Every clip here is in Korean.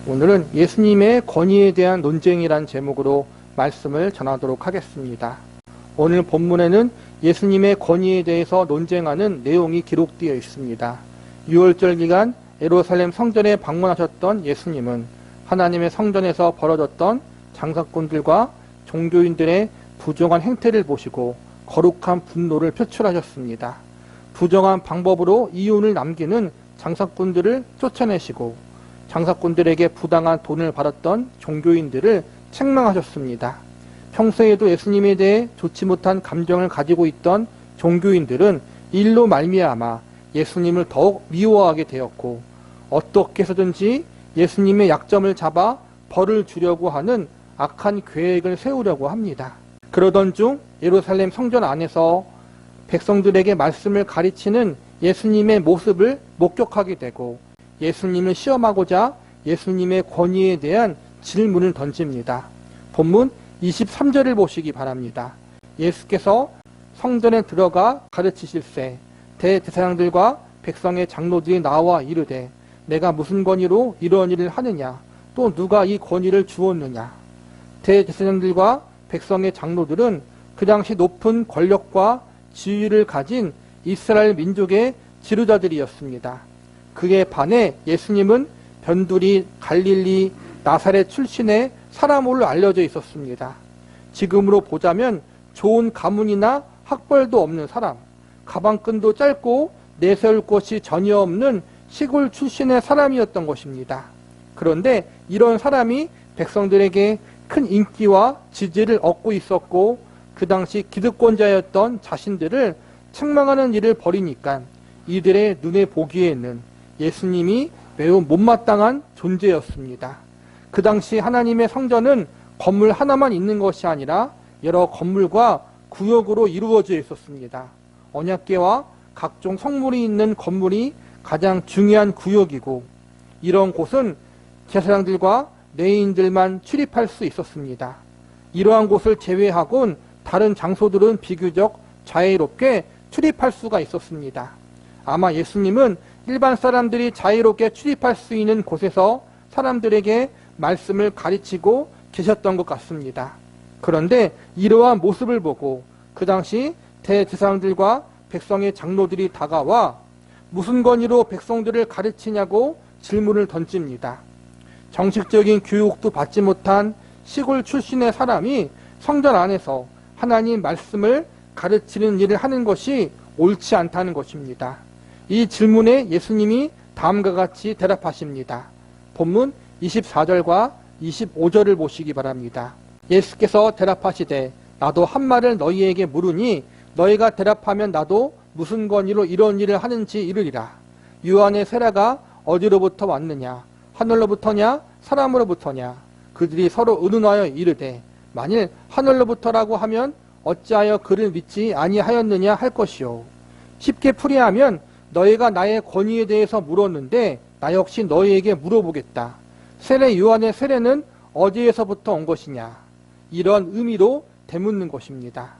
오늘은 예수님의 권위에 대한 논쟁이란 제목으로 말씀을 전하도록 하겠습니다. 오늘 본문에는 예수님의 권위에 대해서 논쟁하는 내용이 기록되어 있습니다. 6월절 기간 예루살렘 성전에 방문하셨던 예수님은 하나님의 성전에서 벌어졌던 장사꾼들과 종교인들의 부정한 행태를 보시고 거룩한 분노를 표출하셨습니다. 부정한 방법으로 이윤을 남기는 장사꾼들을 쫓아내시고 장사꾼들에게 부당한 돈을 받았던 종교인들을 책망하셨습니다. 평소에도 예수님에 대해 좋지 못한 감정을 가지고 있던 종교인들은 일로 말미암아 예수님을 더욱 미워하게 되었고 어떻게 해서든지 예수님의 약점을 잡아 벌을 주려고 하는 악한 계획을 세우려고 합니다. 그러던 중 예루살렘 성전 안에서 백성들에게 말씀을 가르치는 예수님의 모습을 목격하게 되고 예수님을 시험하고자 예수님의 권위에 대한 질문을 던집니다. 본문 23절을 보시기 바랍니다. 예수께서 성전에 들어가 가르치실세 대제사장들과 백성의 장로들이 나와 이르되 내가 무슨 권위로 이런 일을 하느냐 또 누가 이 권위를 주었느냐. 대제사장들과 백성의 장로들은 그 당시 높은 권력과 지위를 가진 이스라엘 민족의 지도자들이었습니다. 그에 반해 예수님은 변두리, 갈릴리, 나사렛 출신의 사람으로 알려져 있었습니다. 지금으로 보자면 좋은 가문이나 학벌도 없는 사람, 가방끈도 짧고 내세울 곳이 전혀 없는 시골 출신의 사람이었던 것입니다. 그런데 이런 사람이 백성들에게 큰 인기와 지지를 얻고 있었고 그 당시 기득권자였던 자신들을 책망하는 일을 벌이니까 이들의 눈에 보기에는 예수님이 매우 못마땅한 존재였습니다. 그 당시 하나님의 성전은 건물 하나만 있는 것이 아니라 여러 건물과 구역으로 이루어져 있었습니다. 언약궤와 각종 성물이 있는 건물이 가장 중요한 구역이고 이런 곳은 제사장들과 레위인들만 출입할 수 있었습니다. 이러한 곳을 제외하곤 다른 장소들은 비교적 자유롭게 출입할 수가 있었습니다. 아마 예수님은 일반 사람들이 자유롭게 출입할 수 있는 곳에서 사람들에게 말씀을 가르치고 계셨던 것 같습니다. 그런데 이러한 모습을 보고 그 당시 대제사장들과 백성의 장로들이 다가와 무슨 권위로 백성들을 가르치냐고 질문을 던집니다. 정식적인 교육도 받지 못한 시골 출신의 사람이 성전 안에서 하나님 말씀을 가르치는 일을 하는 것이 옳지 않다는 것입니다. 이 질문에 예수님이 다음과 같이 대답하십니다. 본문 24절과 25절을 보시기 바랍니다. 예수께서 대답하시되 나도 한 말을 너희에게 물으니 너희가 대답하면 나도 무슨 권위로 이런 일을 하는지 이르리라. 요한의 세례가 어디로부터 왔느냐? 하늘로부터냐? 사람으로부터냐? 그들이 서로 의논하여 이르되 만일 하늘로부터라고 하면 어찌하여 그를 믿지 아니하였느냐 할 것이요. 쉽게 풀이하면 너희가 나의 권위에 대해서 물었는데 나 역시 너희에게 물어보겠다. 세례 요한의 세례는 어디에서부터 온 것이냐? 이런 의미로 되묻는 것입니다.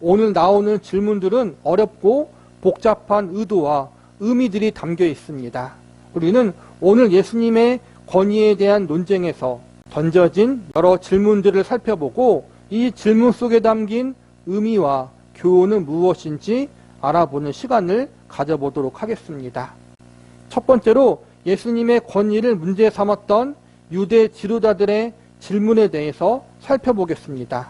오늘 나오는 질문들은 어렵고 복잡한 의도와 의미들이 담겨 있습니다. 우리는 오늘 예수님의 권위에 대한 논쟁에서 던져진 여러 질문들을 살펴보고 이 질문 속에 담긴 의미와 교훈은 무엇인지 알아보는 시간을 가져보도록 하겠습니다. 첫 번째로 예수님의 권위를 문제 삼았던 유대 지도자들의 질문에 대해서 살펴보겠습니다.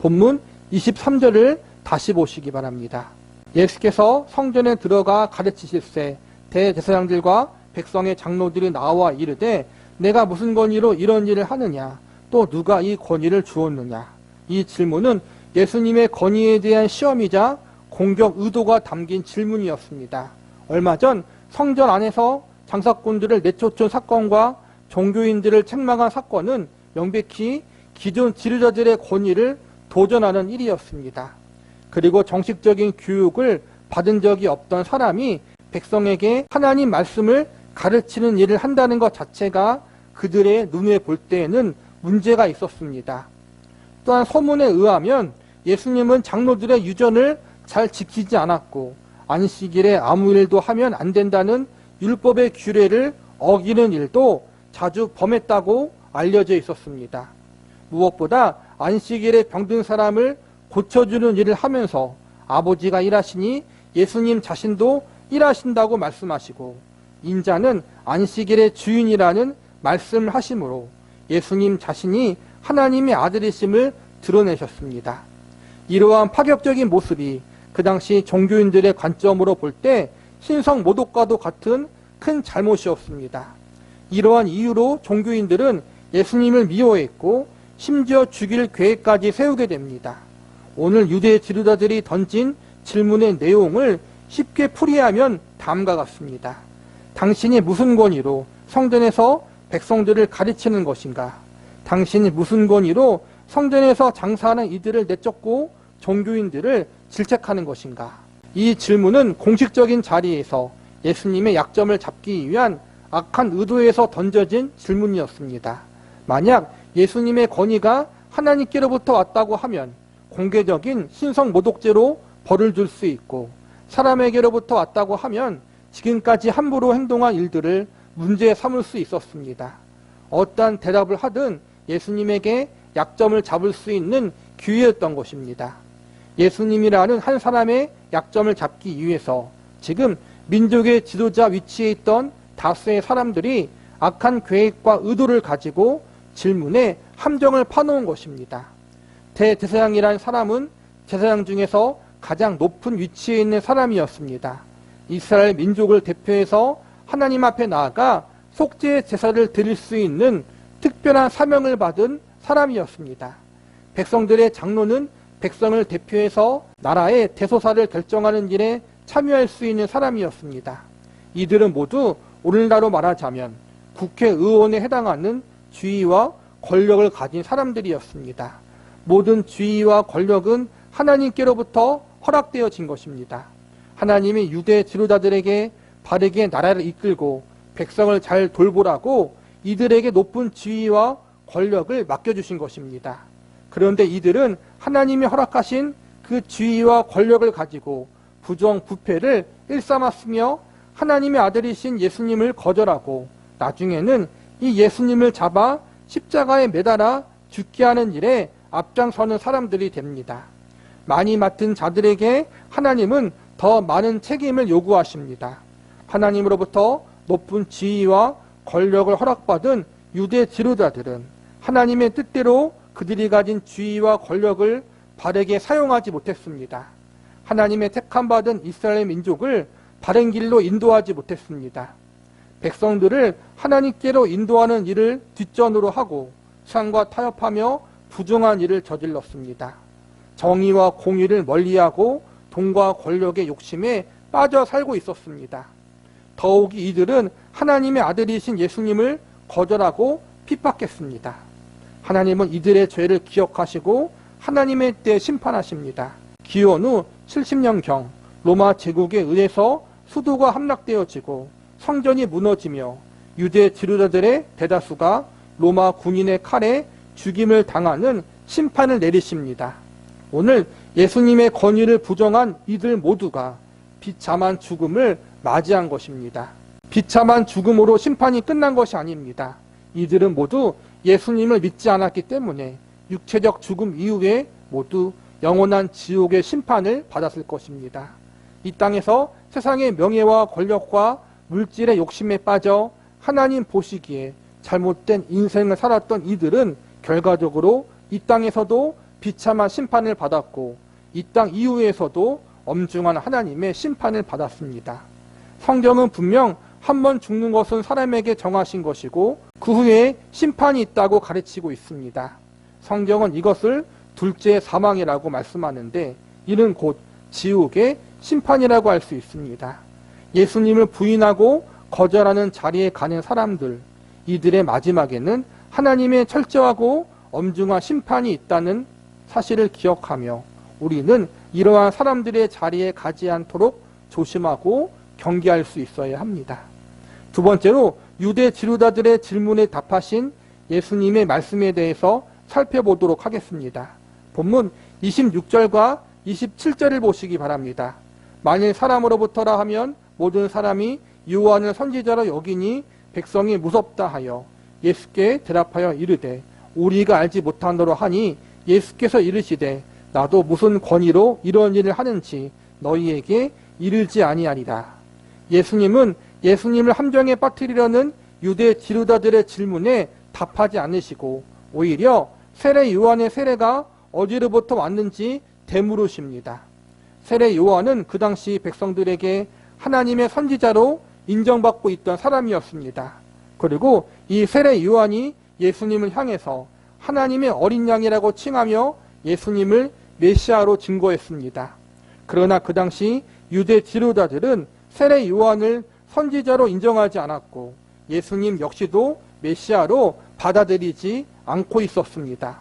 본문 23절을 다시 보시기 바랍니다. 예수께서 성전에 들어가 가르치실세 대제사장들과 백성의 장로들이 나와 이르되 내가 무슨 권위로 이런 일을 하느냐 또 누가 이 권위를 주었느냐. 이 질문은 예수님의 권위에 대한 시험이자 공격 의도가 담긴 질문이었습니다. 얼마 전 성전 안에서 장사꾼들을 내쫓은 사건과 종교인들을 책망한 사건은 명백히 기존 지도자들의 권위를 도전하는 일이었습니다. 그리고 정식적인 교육을 받은 적이 없던 사람이 백성에게 하나님 말씀을 가르치는 일을 한다는 것 자체가 그들의 눈에 볼 때에는 문제가 있었습니다. 또한 소문에 의하면 예수님은 장로들의 유전을 잘 지키지 않았고 안식일에 아무 일도 하면 안 된다는 율법의 규례를 어기는 일도 자주 범했다고 알려져 있었습니다. 무엇보다 안식일에 병든 사람을 고쳐주는 일을 하면서 아버지가 일하시니 예수님 자신도 일하신다고 말씀하시고, 인자는 안식일의 주인이라는 말씀을 하심으로 예수님 자신이 하나님의 아들이심을 드러내셨습니다. 이러한 파격적인 모습이 그 당시 종교인들의 관점으로 볼 때 신성모독과도 같은 큰 잘못이었습니다. 이러한 이유로 종교인들은 예수님을 미워했고 심지어 죽일 계획까지 세우게 됩니다. 오늘 유대 지도자들이 던진 질문의 내용을 쉽게 풀이하면 다음과 같습니다. 당신이 무슨 권위로 성전에서 백성들을 가르치는 것인가? 당신이 무슨 권위로 성전에서 장사하는 이들을 내쫓고 종교인들을 질책하는 것인가? 이 질문은 공식적인 자리에서 예수님의 약점을 잡기 위한 악한 의도에서 던져진 질문이었습니다. 만약 예수님의 권위가 하나님께로부터 왔다고 하면 공개적인 신성모독죄로 벌을 줄 수 있고, 사람에게로부터 왔다고 하면 지금까지 함부로 행동한 일들을 문제 삼을 수 있었습니다. 어떠한 대답을 하든 예수님에게 약점을 잡을 수 있는 기회였던 것입니다. 예수님이라는 한 사람의 약점을 잡기 위해서 지금 민족의 지도자 위치에 있던 다수의 사람들이 악한 계획과 의도를 가지고 질문에 함정을 파놓은 것입니다. 대제사장이라는 사람은 제사장 중에서 가장 높은 위치에 있는 사람이었습니다. 이스라엘 민족을 대표해서 하나님 앞에 나아가 속죄 제사를 드릴 수 있는 특별한 사명을 받은 사람이었습니다. 백성들의 장로는 백성을 대표해서 나라의 대소사를 결정하는 일에 참여할 수 있는 사람이었습니다. 이들은 모두 오늘날로 말하자면 국회의원에 해당하는 지위와 권력을 가진 사람들이었습니다. 모든 지위와 권력은 하나님께로부터 허락되어진 것입니다. 하나님이 유대 지도자들에게 바르게 나라를 이끌고 백성을 잘 돌보라고 이들에게 높은 지위와 권력을 맡겨주신 것입니다. 그런데 이들은 하나님이 허락하신 그 지위와 권력을 가지고 부정부패를 일삼았으며 하나님의 아들이신 예수님을 거절하고 나중에는 이 예수님을 잡아 십자가에 매달아 죽게 하는 일에 앞장서는 사람들이 됩니다. 많이 맡은 자들에게 하나님은 더 많은 책임을 요구하십니다. 하나님으로부터 높은 지위와 권력을 허락받은 유대 지도자들은 하나님의 뜻대로 그들이 가진 지위와 권력을 바르게 사용하지 못했습니다. 하나님의 택함받은 이스라엘 민족을 바른 길로 인도하지 못했습니다. 백성들을 하나님께로 인도하는 일을 뒷전으로 하고 세상과 타협하며 부정한 일을 저질렀습니다. 정의와 공의를 멀리하고 돈과 권력의 욕심에 빠져 살고 있었습니다. 더욱이 이들은 하나님의 아들이신 예수님을 거절하고 핍박했습니다. 하나님은 이들의 죄를 기억하시고 하나님의 때 심판하십니다. 기원 후 70년경 로마 제국에 의해서 수도가 함락되어지고 성전이 무너지며 유대 지도자들의 대다수가 로마 군인의 칼에 죽임을 당하는 심판을 내리십니다. 오늘 예수님의 권위를 부정한 이들 모두가 비참한 죽음을 맞이한 것입니다. 비참한 죽음으로 심판이 끝난 것이 아닙니다. 이들은 모두 예수님을 믿지 않았기 때문에 육체적 죽음 이후에 모두 영원한 지옥의 심판을 받았을 것입니다. 이 땅에서 세상의 명예와 권력과 물질의 욕심에 빠져 하나님 보시기에 잘못된 인생을 살았던 이들은 결과적으로 이 땅에서도 비참한 심판을 받았고 이 땅 이후에서도 엄중한 하나님의 심판을 받았습니다. 성경은 분명 한 번 죽는 것은 사람에게 정하신 것이고 그 후에 심판이 있다고 가르치고 있습니다. 성경은 이것을 둘째 사망이라고 말씀하는데 이는 곧 지옥의 심판이라고 할 수 있습니다. 예수님을 부인하고 거절하는 자리에 가는 사람들, 이들의 마지막에는 하나님의 철저하고 엄중한 심판이 있다는 사실을 기억하며 우리는 이러한 사람들의 자리에 가지 않도록 조심하고 경계할 수 있어야 합니다. 두 번째로 유대 지도자들의 질문에 답하신 예수님의 말씀에 대해서 살펴보도록 하겠습니다. 본문 26절과 27절을 보시기 바랍니다. 만일 사람으로부터라 하면 모든 사람이 요한을 선지자로 여기니 백성이 무섭다 하여 예수께 대답하여 이르되 우리가 알지 못하노라 하니 예수께서 이르시되 나도 무슨 권위로 이런 일을 하는지 너희에게 이르지 아니하리라. 예수님은 예수님을 함정에 빠뜨리려는 유대 지도자들의 질문에 답하지 않으시고 오히려 세례 요한의 세례가 어디로부터 왔는지 되물으십니다. 세례 요한은 그 당시 백성들에게 하나님의 선지자로 인정받고 있던 사람이었습니다. 그리고 이 세례 요한이 예수님을 향해서 하나님의 어린 양이라고 칭하며 예수님을 메시아로 증거했습니다. 그러나 그 당시 유대 지도자들은 세례 요한을 선지자로 인정하지 않았고 예수님 역시도 메시아로 받아들이지 않고 있었습니다.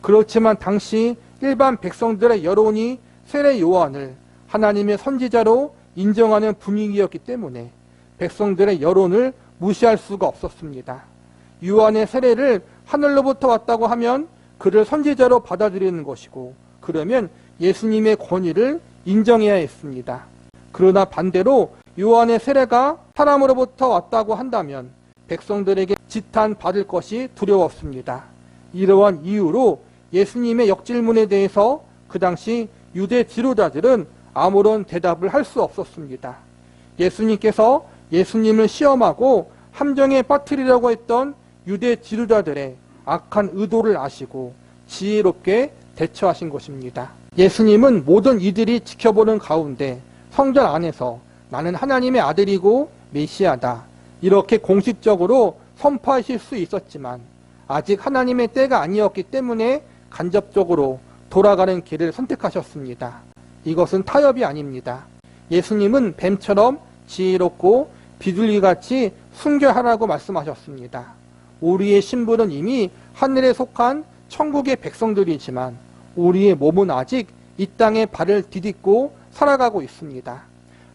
그렇지만 당시 일반 백성들의 여론이 세례 요한을 하나님의 선지자로 인정하는 분위기였기 때문에 백성들의 여론을 무시할 수가 없었습니다. 요한의 세례를 하늘로부터 왔다고 하면 그를 선지자로 받아들이는 것이고 그러면 예수님의 권위를 인정해야 했습니다. 그러나 반대로 요한의 세례가 사람으로부터 왔다고 한다면 백성들에게 지탄받을 것이 두려웠습니다. 이러한 이유로 예수님의 역질문에 대해서 그 당시 유대 지도자들은 아무런 대답을 할 수 없었습니다. 예수님께서 예수님을 시험하고 함정에 빠뜨리려고 했던 유대 지도자들의 악한 의도를 아시고 지혜롭게 대처하신 것입니다. 예수님은 모든 이들이 지켜보는 가운데 성전 안에서 나는 하나님의 아들이고 메시아다 이렇게 공식적으로 선포하실 수 있었지만 아직 하나님의 때가 아니었기 때문에 간접적으로 돌아가는 길을 선택하셨습니다. 이것은 타협이 아닙니다. 예수님은 뱀처럼 지혜롭고 비둘기같이 순교하라고 말씀하셨습니다. 우리의 신분은 이미 하늘에 속한 천국의 백성들이지만 우리의 몸은 아직 이 땅에 발을 디딛고 살아가고 있습니다.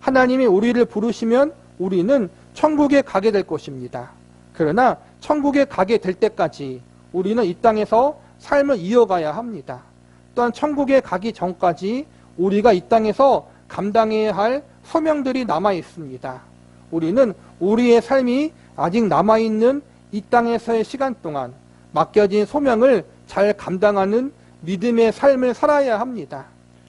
하나님이 우리를 부르시면 우리는 천국에 가게 될 것입니다. 그러나 천국에 가게 될 때까지 우리는 이 땅에서 삶을 이어가야 합니다. 또한 천국에 가기 전까지 우리가 이 땅에서 감당해야 할 소명들이 남아 있습니다. 우리는 우리의 삶이 아직 남아있는 이 땅에서의 시간 동안 맡겨진 소명을 잘 감당하는 믿음의 삶을 살아야 합니다.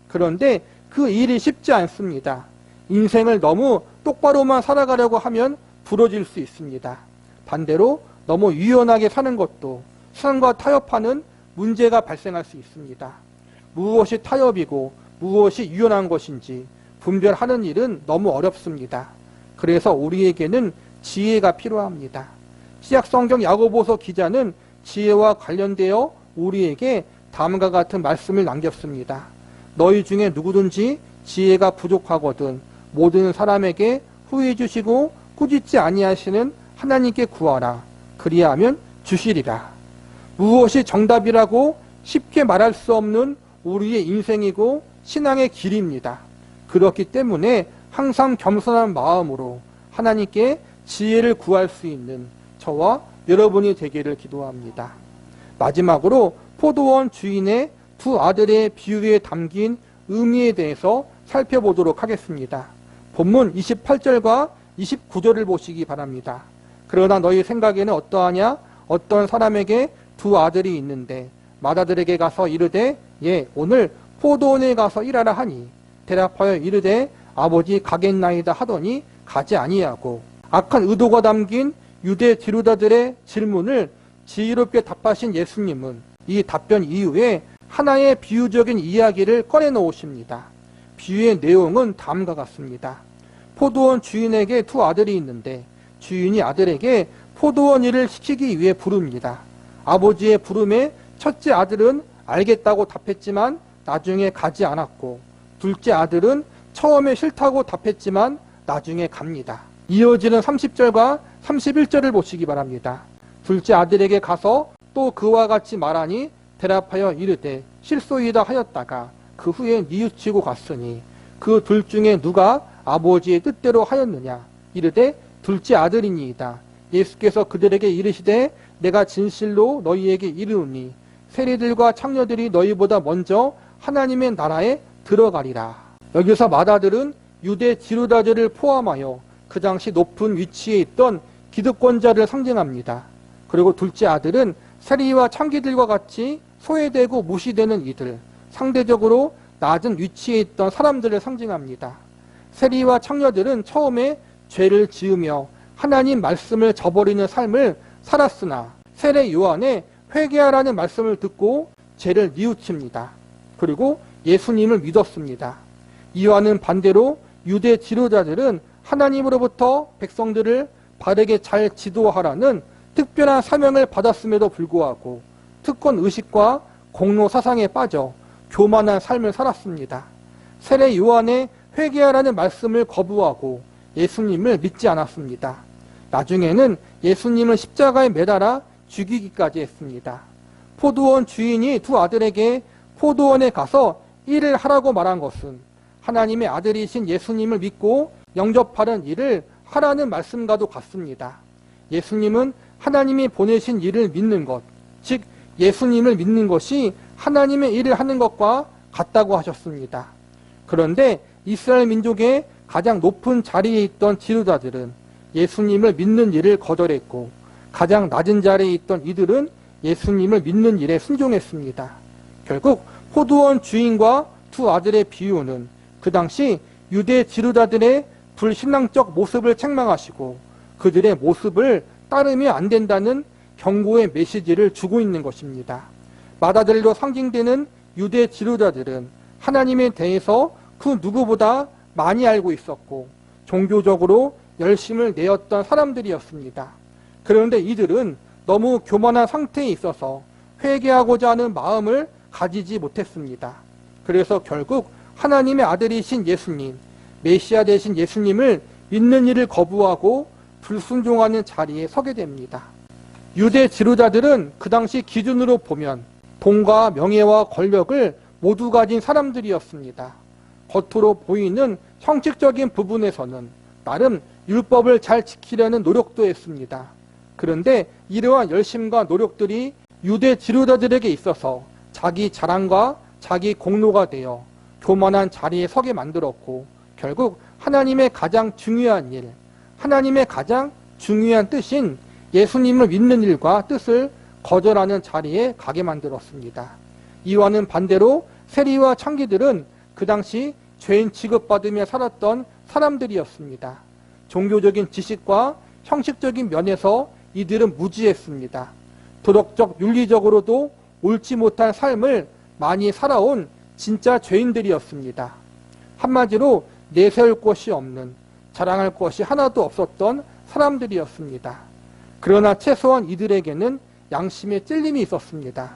그런데 그 일이 쉽지 않습니다. 인생을 너무 똑바로만 살아가려고 하면 부러질 수 있습니다. 반대로 너무 유연하게 사는 것도 삶과 타협하는 문제가 발생할 수 있습니다. 무엇이 타협이고 무엇이 유연한 것인지 분별하는 일은 너무 어렵습니다. 그래서 우리에게는 지혜가 필요합니다. 신약성경 야고보서 기자는 지혜와 관련되어 우리에게 다음과 같은 말씀을 남겼습니다. 너희 중에 누구든지 지혜가 부족하거든 모든 사람에게 후히 주시고 꾸짖지 아니하시는 하나님께 구하라. 그리하면 주시리라. 무엇이 정답이라고 쉽게 말할 수 없는 우리의 인생이고 신앙의 길입니다. 그렇기 때문에 항상 겸손한 마음으로 하나님께 지혜를 구할 수 있는 저와 여러분이 되기를 기도합니다. 마지막으로 포도원 주인의 두 아들의 비유에 담긴 의미에 대해서 살펴보도록 하겠습니다. 본문 28절과 29절을 보시기 바랍니다. 그러나 너희 생각에는 어떠하냐? 어떤 사람에게 두 아들이 있는데 맏아들에게 가서 이르되 예 오늘 포도원에 가서 일하라 하니 대답하여 이르되 아버지 가겠나이다 하더니 가지 아니하고 악한 의도가 담긴 유대 지도자들의 질문을 지혜롭게 답하신 예수님은 이 답변 이후에 하나의 비유적인 이야기를 꺼내 놓으십니다. 비유의 내용은 다음과 같습니다. 포도원 주인에게 두 아들이 있는데 주인이 아들에게 포도원 일을 시키기 위해 부릅니다. 아버지의 부름에 첫째 아들은 알겠다고 답했지만 나중에 가지 않았고 둘째 아들은 처음에 싫다고 답했지만 나중에 갑니다. 이어지는 30절과 31절을 보시기 바랍니다. 둘째 아들에게 가서 또 그와 같이 말하니 대답하여 이르되 실소이다 하였다가 그 후에 뉘우치고 갔으니 그 둘 중에 누가 아버지의 뜻대로 하였느냐 이르되 둘째 아들이니이다. 예수께서 그들에게 이르시되 내가 진실로 너희에게 이르노니 세리들과 창녀들이 너희보다 먼저 하나님의 나라에 들어가리라. 여기서 맏아들은 유대 지도자들을 포함하여 그 당시 높은 위치에 있던 기득권자를 상징합니다. 그리고 둘째 아들은 세리와 창기들과 같이 소외되고 무시되는 이들, 상대적으로 낮은 위치에 있던 사람들을 상징합니다. 세리와 창녀들은 처음에 죄를 지으며 하나님 말씀을 저버리는 삶을 살았으나 세례 요한의 회개하라는 말씀을 듣고 죄를 뉘우칩니다. 그리고 예수님을 믿었습니다. 이와는 반대로 유대 지도자들은 하나님으로부터 백성들을 바르게 잘 지도하라는 특별한 사명을 받았음에도 불구하고 특권 의식과 공로 사상에 빠져 교만한 삶을 살았습니다. 세례 요한의 회개하라는 말씀을 거부하고 예수님을 믿지 않았습니다. 나중에는 예수님을 십자가에 매달아 죽이기까지 했습니다. 포도원 주인이 두 아들에게 포도원에 가서 일을 하라고 말한 것은 하나님의 아들이신 예수님을 믿고 영접하는 일을 하라는 말씀과도 같습니다. 예수님은 하나님이 보내신 일을 믿는 것, 즉 예수님을 믿는 것이 하나님의 일을 하는 것과 같다고 하셨습니다. 그런데 이스라엘 민족의 가장 높은 자리에 있던 지도자들은 예수님을 믿는 일을 거절했고 가장 낮은 자리에 있던 이들은 예수님을 믿는 일에 순종했습니다. 결국 포도원 주인과 두 아들의 비유는 그 당시 유대 지도자들의 불신앙적 모습을 책망하시고 그들의 모습을 따르면 안 된다는 경고의 메시지를 주고 있는 것입니다. 맏아들로 상징되는 유대 지도자들은 하나님에 대해서 그 누구보다 많이 알고 있었고 종교적으로 열심을 내었던 사람들이었습니다. 그런데 이들은 너무 교만한 상태에 있어서 회개하고자 하는 마음을 가지지 못했습니다. 그래서 결국 하나님의 아들이신 예수님, 메시아 되신 예수님을 믿는 일을 거부하고 불순종하는 자리에 서게 됩니다. 유대 지도자들은 그 당시 기준으로 보면 돈과 명예와 권력을 모두 가진 사람들이었습니다. 겉으로 보이는 형식적인 부분에서는 나름 율법을 잘 지키려는 노력도 했습니다. 그런데 이러한 열심과 노력들이 유대 지도자들에게 있어서 자기 자랑과 자기 공로가 되어 교만한 자리에 서게 만들었고 결국 하나님의 가장 중요한 일, 하나님의 가장 중요한 뜻인 예수님을 믿는 일과 뜻을 거절하는 자리에 가게 만들었습니다. 이와는 반대로 세리와 창기들은 그 당시 죄인 취급받으며 살았던 사람들이었습니다. 종교적인 지식과 형식적인 면에서 이들은 무지했습니다. 도덕적, 윤리적으로도 옳지 못한 삶을 많이 살아온 진짜 죄인들이었습니다. 한마디로 내세울 것이 없는, 자랑할 것이 하나도 없었던 사람들이었습니다. 그러나 최소한 이들에게는 양심의 찔림이 있었습니다.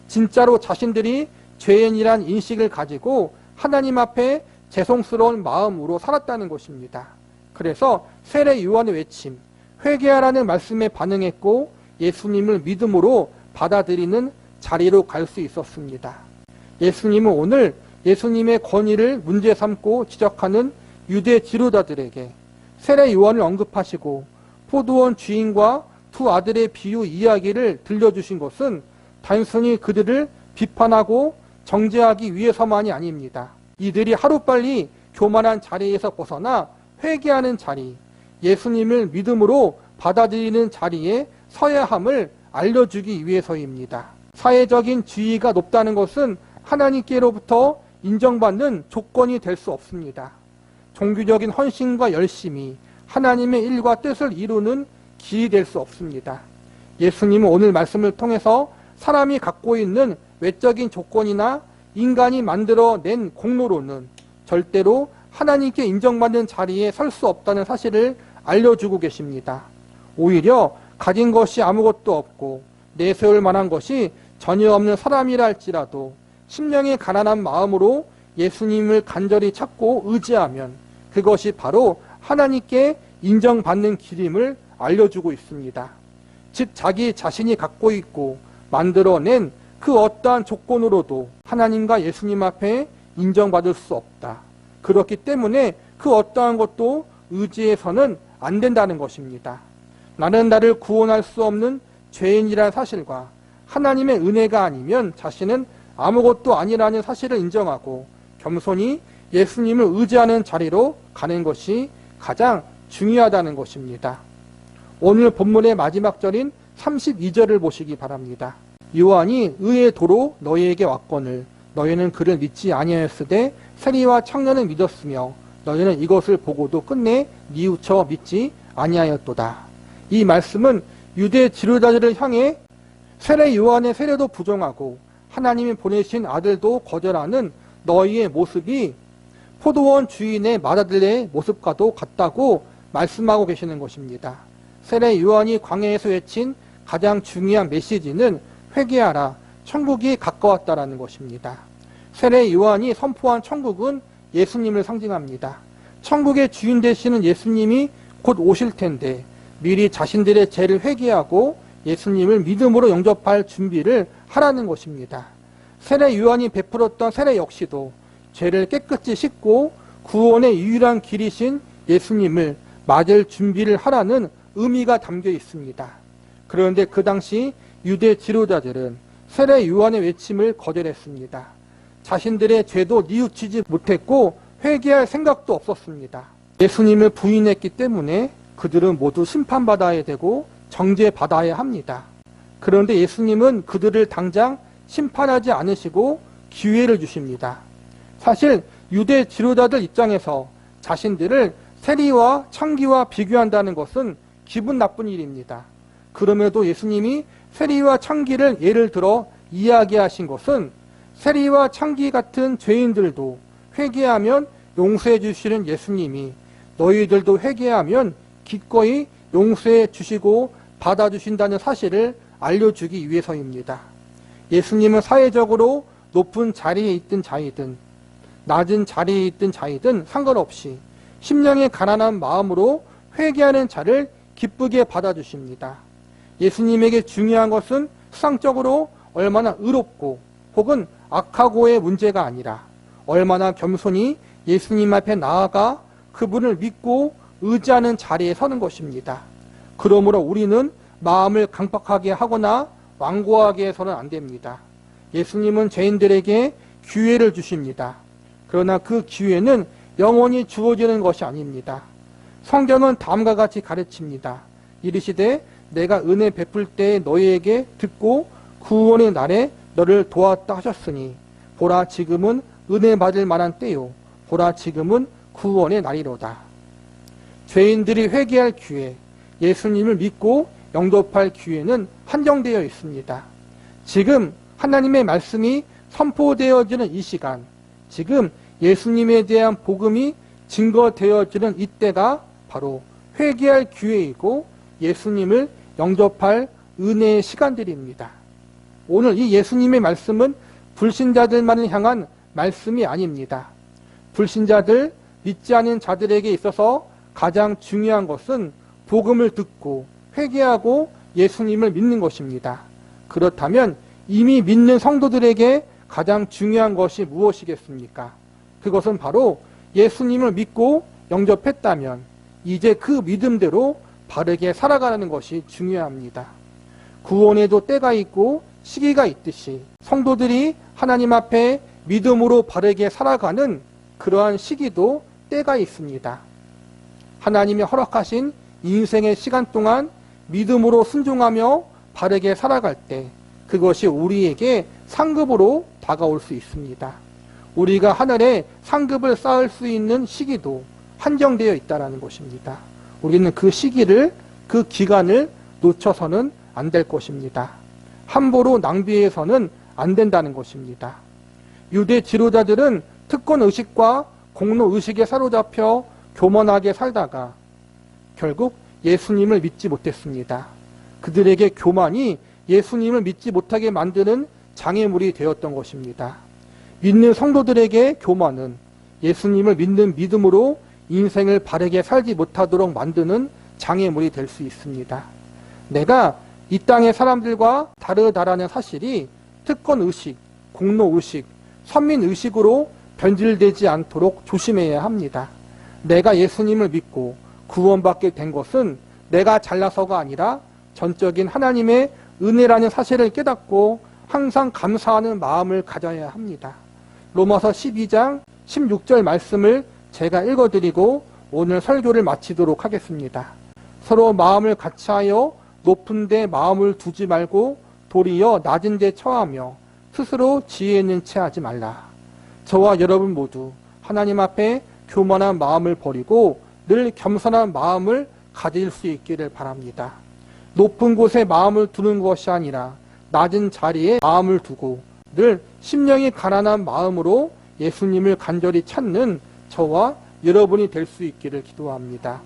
진짜로 자신들이 죄인이란 인식을 가지고 하나님 앞에 죄송스러운 마음으로 살았다는 것입니다. 그래서 세례 요한의 외침, 회개하라는 말씀에 반응했고 예수님을 믿음으로 받아들이는 자리로 갈 수 있었습니다. 예수님은 오늘 예수님의 권위를 문제 삼고 지적하는 유대 지도자들에게 세례 요한을 언급하시고 포도원 주인과 두 아들의 비유 이야기를 들려주신 것은 단순히 그들을 비판하고 정죄하기 위해서만이 아닙니다. 이들이 하루빨리 교만한 자리에서 벗어나 회개하는 자리, 예수님을 믿음으로 받아들이는 자리에 서야 함을 알려주기 위해서입니다. 사회적인 지위가 높다는 것은 하나님께로부터 인정받는 조건이 될 수 없습니다. 종교적인 헌신과 열심이 하나님의 일과 뜻을 이루는 길이 될 수 없습니다. 예수님은 오늘 말씀을 통해서 사람이 갖고 있는 외적인 조건이나 인간이 만들어낸 공로로는 절대로 하나님께 인정받는 자리에 설 수 없다는 사실을 알려주고 계십니다. 오히려 가진 것이 아무것도 없고 내세울 만한 것이 전혀 없는 사람이라 할지라도 심령의 가난한 마음으로 예수님을 간절히 찾고 의지하면 그것이 바로 하나님께 인정받는 길임을 알려주고 있습니다. 즉 자기 자신이 갖고 있고 만들어낸 그 어떠한 조건으로도 하나님과 예수님 앞에 인정받을 수 없다. 그렇기 때문에 그 어떠한 것도 의지해서는 안 된다는 것입니다. 나는 나를 구원할 수 없는 죄인이라는 사실과 하나님의 은혜가 아니면 자신은 아무것도 아니라는 사실을 인정하고 겸손히 예수님을 의지하는 자리로 가는 것이 가장 중요하다는 것입니다. 오늘 본문의 마지막 절인 32절을 보시기 바랍니다. 요한이 의의 도로 너희에게 왔거늘 너희는 그를 믿지 아니하였으되 세리와 청년을 믿었으며 너희는 이것을 보고도 끝내 뉘우쳐 믿지 아니하였도다. 이 말씀은 유대 지도자들을 향해 세례 요한의 세례도 부정하고 하나님이 보내신 아들도 거절하는 너희의 모습이 포도원 주인의 맏아들의 모습과도 같다고 말씀하고 계시는 것입니다. 세례 요한이 광야에서 외친 가장 중요한 메시지는 회개하라, 천국이 가까웠다라는 것입니다. 세례 요한이 선포한 천국은 예수님을 상징합니다. 천국의 주인 되시는 예수님이 곧 오실 텐데 미리 자신들의 죄를 회개하고 예수님을 믿음으로 영접할 준비를 하라는 것입니다. 세례 요한이 베풀었던 세례 역시도 죄를 깨끗이 씻고 구원의 유일한 길이신 예수님을 맞을 준비를 하라는 의미가 담겨 있습니다. 그런데 그 당시 유대 지도자들은 세례 요한의 외침을 거절했습니다. 자신들의 죄도 뉘우치지 못했고 회개할 생각도 없었습니다. 예수님을 부인했기 때문에 그들은 모두 심판받아야 되고 정죄받아야 합니다. 그런데 예수님은 그들을 당장 심판하지 않으시고 기회를 주십니다. 사실 유대 지도자들 입장에서 자신들을 세리와 창기와 비교한다는 것은 기분 나쁜 일입니다. 그럼에도 예수님이 세리와 창기를 예를 들어 이야기하신 것은 세리와 창기 같은 죄인들도 회개하면 용서해 주시는 예수님이 너희들도 회개하면 기꺼이 용서해 주시고 받아주신다는 사실을 알려주기 위해서입니다. 예수님은 사회적으로 높은 자리에 있든 자이든 낮은 자리에 있든 자이든 상관없이 심령의 가난한 마음으로 회개하는 자를 기쁘게 받아주십니다. 예수님에게 중요한 것은 수상적으로 얼마나 의롭고 혹은 악하고의 문제가 아니라 얼마나 겸손히 예수님 앞에 나아가 그분을 믿고 의지하는 자리에 서는 것입니다. 그러므로 우리는 마음을 강팍하게 하거나 완고하게 해서는 안 됩니다. 예수님은 죄인들에게 기회를 주십니다. 그러나 그 기회는 영원히 주어지는 것이 아닙니다. 성경은 다음과 같이 가르칩니다. 이르시되 내가 은혜 베풀 때 너희에게 듣고 구원의 날에 너를 도왔다 하셨으니 보라 지금은 은혜 받을 만한 때요 보라 지금은 구원의 날이로다. 죄인들이 회개할 기회, 예수님을 믿고 영접할 기회는 한정되어 있습니다. 지금 하나님의 말씀이 선포되어지는 이 시간, 지금 예수님에 대한 복음이 증거되어지는 이때가 바로 회개할 기회이고 예수님을 영접할 은혜의 시간들입니다. 오늘 이 예수님의 말씀은 불신자들만을 향한 말씀이 아닙니다. 불신자들, 믿지 않은 자들에게 있어서 가장 중요한 것은 복음을 듣고 회개하고 예수님을 믿는 것입니다. 그렇다면 이미 믿는 성도들에게 가장 중요한 것이 무엇이겠습니까? 그것은 바로 예수님을 믿고 영접했다면 이제 그 믿음대로 바르게 살아가는 것이 중요합니다. 구원에도 때가 있고 시기가 있듯이 성도들이 하나님 앞에 믿음으로 바르게 살아가는 그러한 시기도 때가 있습니다. 하나님이 허락하신 인생의 시간 동안 믿음으로 순종하며 바르게 살아갈 때 그것이 우리에게 상급으로 다가올 수 있습니다. 우리가 하늘에 상급을 쌓을 수 있는 시기도 한정되어 있다는 것입니다. 우리는 그 시기를, 그 기간을 놓쳐서는 안 될 것입니다. 함부로 낭비해서는 안 된다는 것입니다. 유대 지도자들은 특권 의식과 공로 의식에 사로잡혀 교만하게 살다가 결국 예수님을 믿지 못했습니다. 그들에게 교만이 예수님을 믿지 못하게 만드는 장애물이 되었던 것입니다. 믿는 성도들에게 교만은 예수님을 믿는 믿음으로 인생을 바르게 살지 못하도록 만드는 장애물이 될 수 있습니다. 내가 이 땅의 사람들과 다르다라는 사실이 특권의식, 공로의식, 선민의식으로 변질되지 않도록 조심해야 합니다. 내가 예수님을 믿고 구원받게 된 것은 내가 잘나서가 아니라 전적인 하나님의 은혜라는 사실을 깨닫고 항상 감사하는 마음을 가져야 합니다. 로마서 12장 16절 말씀을 제가 읽어드리고 오늘 설교를 마치도록 하겠습니다. 서로 마음을 같이하여 높은 데 마음을 두지 말고 도리어 낮은 데 처하며 스스로 지혜 있는 채 하지 말라. 저와 여러분 모두 하나님 앞에 교만한 마음을 버리고 늘 겸손한 마음을 가질 수 있기를 바랍니다. 높은 곳에 마음을 두는 것이 아니라 낮은 자리에 마음을 두고 늘 심령이 가난한 마음으로 예수님을 간절히 찾는 저와 여러분이 될 수 있기를 기도합니다.